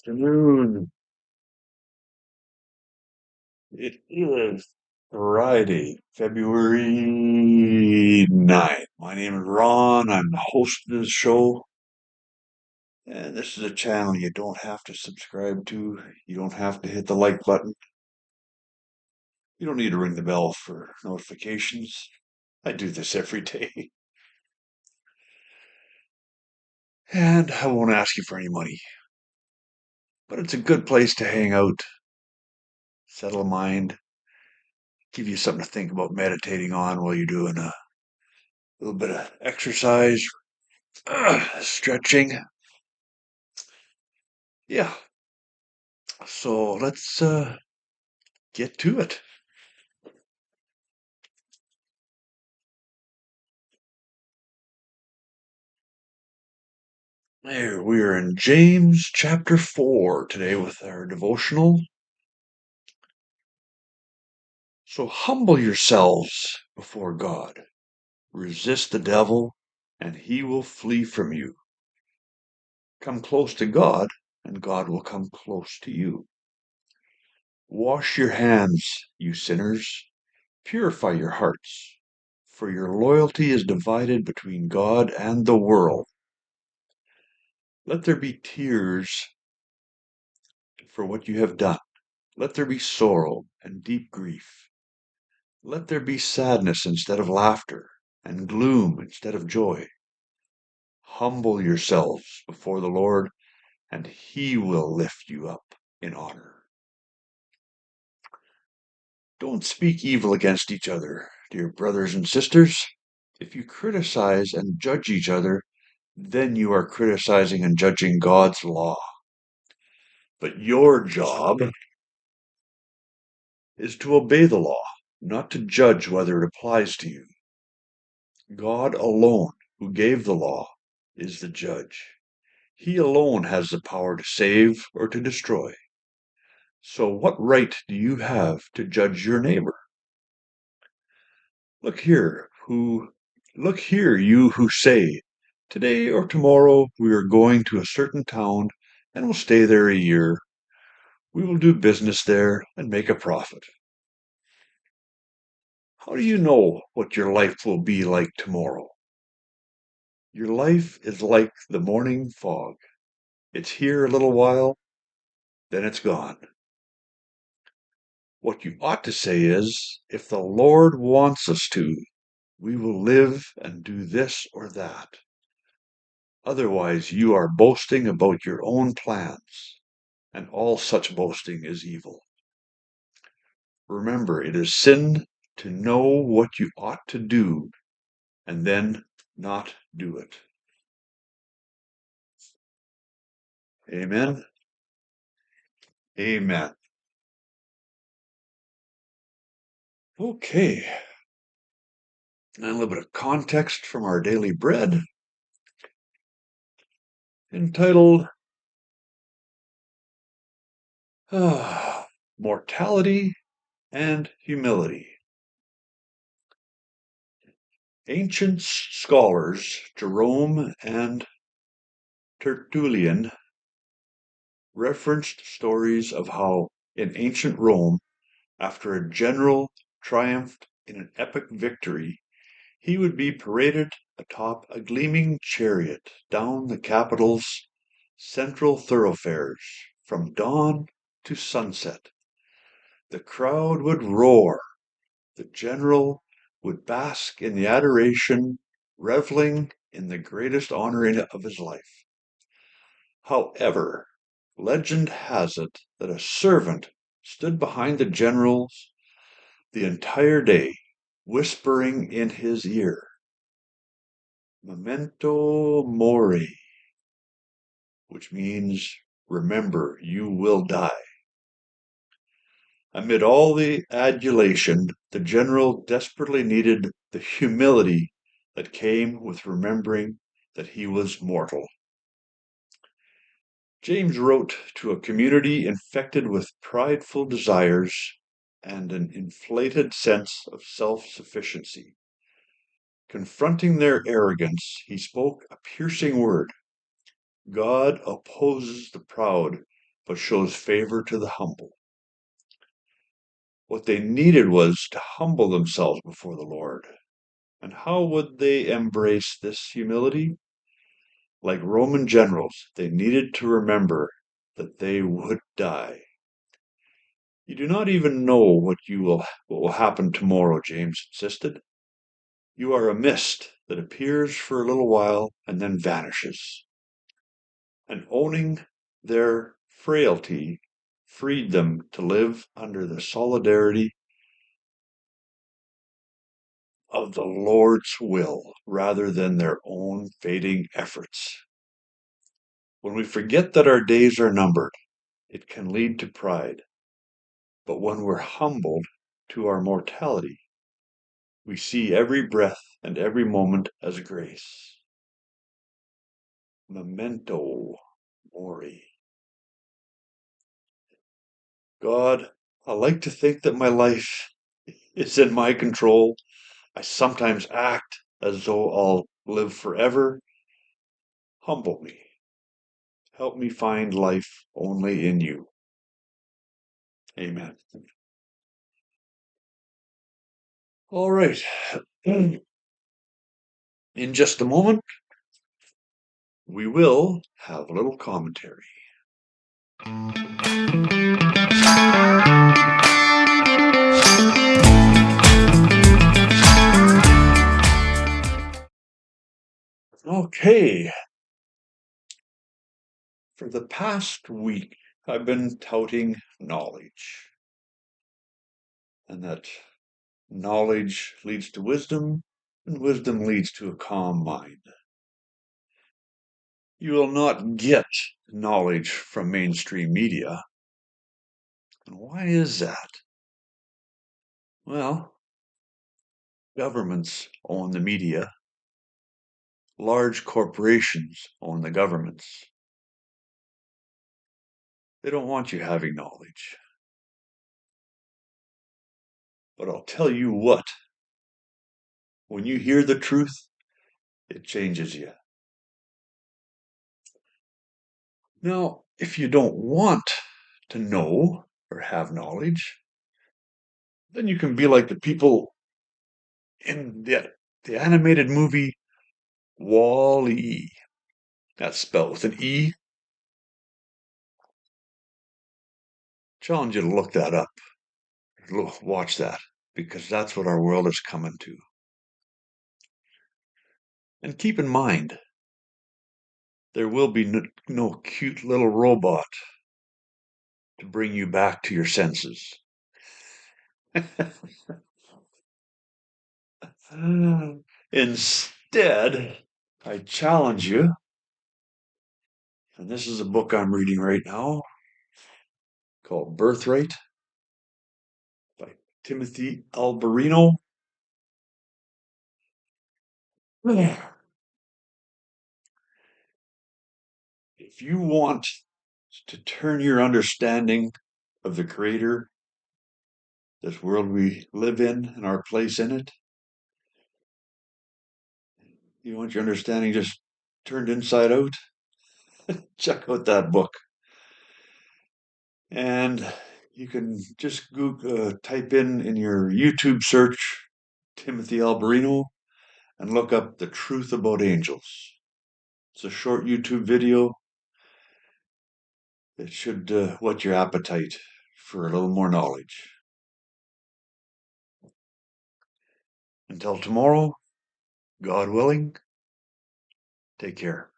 Afternoon. It is Friday, February 9th. My name is Ron. I'm the host of this show. And this is a channel you don't have to subscribe to. You don't have to hit the like button. You don't need to ring the bell for notifications. I do this every day. And I won't ask you for any money. But it's a good place to hang out, settle a mind, give you something to think about meditating on while you're doing a little bit of exercise, stretching. Yeah, so let's get to it. There, we are in James chapter 4 today with our devotional. So humble yourselves before God. Resist the devil, and he will flee from you. Come close to God, and God will come close to you. Wash your hands, you sinners. Purify your hearts, for your loyalty is divided between God and the world. Let there be tears for what you have done. Let there be sorrow and deep grief. Let there be sadness instead of laughter, and gloom instead of joy. Humble yourselves before the Lord, and he will lift you up in honor. Don't speak evil against each other, dear brothers and sisters. If you criticize and judge each other, then you are criticizing and judging God's law. But your job is to obey the law, not to judge whether it applies to you. God alone, who gave the law, is the judge. He alone has the power to save or to destroy. So what right do you have to judge your neighbor? Look here, look here, you who say, today or tomorrow we are going to a certain town and will stay there a year. We will do business there and make a profit. How do you know what your life will be like tomorrow? Your life is like the morning fog. It's here a little while, then it's gone. What you ought to say is, if the Lord wants us to, we will live and do this or that. Otherwise, you are boasting about your own plans, and all such boasting is evil. Remember, it is sin to know what you ought to do and then not do it. Amen. Amen. Okay. And a little bit of context from our daily bread, entitled Mortality and Humility. Ancient scholars Jerome and Tertullian referenced stories of how, in ancient Rome, after a general triumphed in an epic victory, he would be paraded atop a gleaming chariot down the capital's central thoroughfares from dawn to sunset. The crowd would roar. The general would bask in the adoration, reveling in the greatest honor of his life. However, legend has it that a servant stood behind the generals the entire day, whispering in his ear, Memento mori, which means, remember, you will die. Amid all the adulation, the general desperately needed the humility that came with remembering that he was mortal. James wrote to a community infected with prideful desires and an inflated sense of self-sufficiency. Confronting their arrogance, he spoke a piercing word. God opposes the proud, but shows favor to the humble. What they needed was to humble themselves before the Lord. And how would they embrace this humility? Like Roman generals, they needed to remember that they would die. You do not even know what will happen tomorrow, James insisted. You are a mist that appears for a little while and then vanishes. And owning their frailty freed them to live under the solidarity of the Lord's will rather than their own fading efforts. When we forget that our days are numbered, it can lead to pride. But when we're humbled to our mortality, we see every breath and every moment as grace. Memento mori. God, I like to think that my life is in my control. I sometimes act as though I'll live forever. Humble me. Help me find life only in you. Amen. All right. In just a moment, we will have a little commentary. Okay. For the past week, I've been touting knowledge, and that knowledge leads to wisdom, and wisdom leads to a calm mind. You will not get knowledge from mainstream media. And why is that? Well, governments own the media. Large corporations own the governments. They don't want you having knowledge. But I'll tell you what, when you hear the truth, it changes you. Now, if you don't want to know or have knowledge, then you can be like the people in the animated movie Wall-E. That's spelled with an E. Challenge you to look that up. Watch that, because that's what our world is coming to. And keep in mind, there will be no cute little robot to bring you back to your senses. Instead, I challenge you, and this is a book I'm reading right now called Birthright by Timothy Alberino. If you want to turn your understanding of the Creator, this world we live in, and our place in it, you want your understanding just turned inside out, check out that book. And you can just type in your YouTube search Timothy Alberino and look up The Truth About Angels. It's a short YouTube video. It should whet your appetite for a little more knowledge. Until tomorrow, God willing, take care.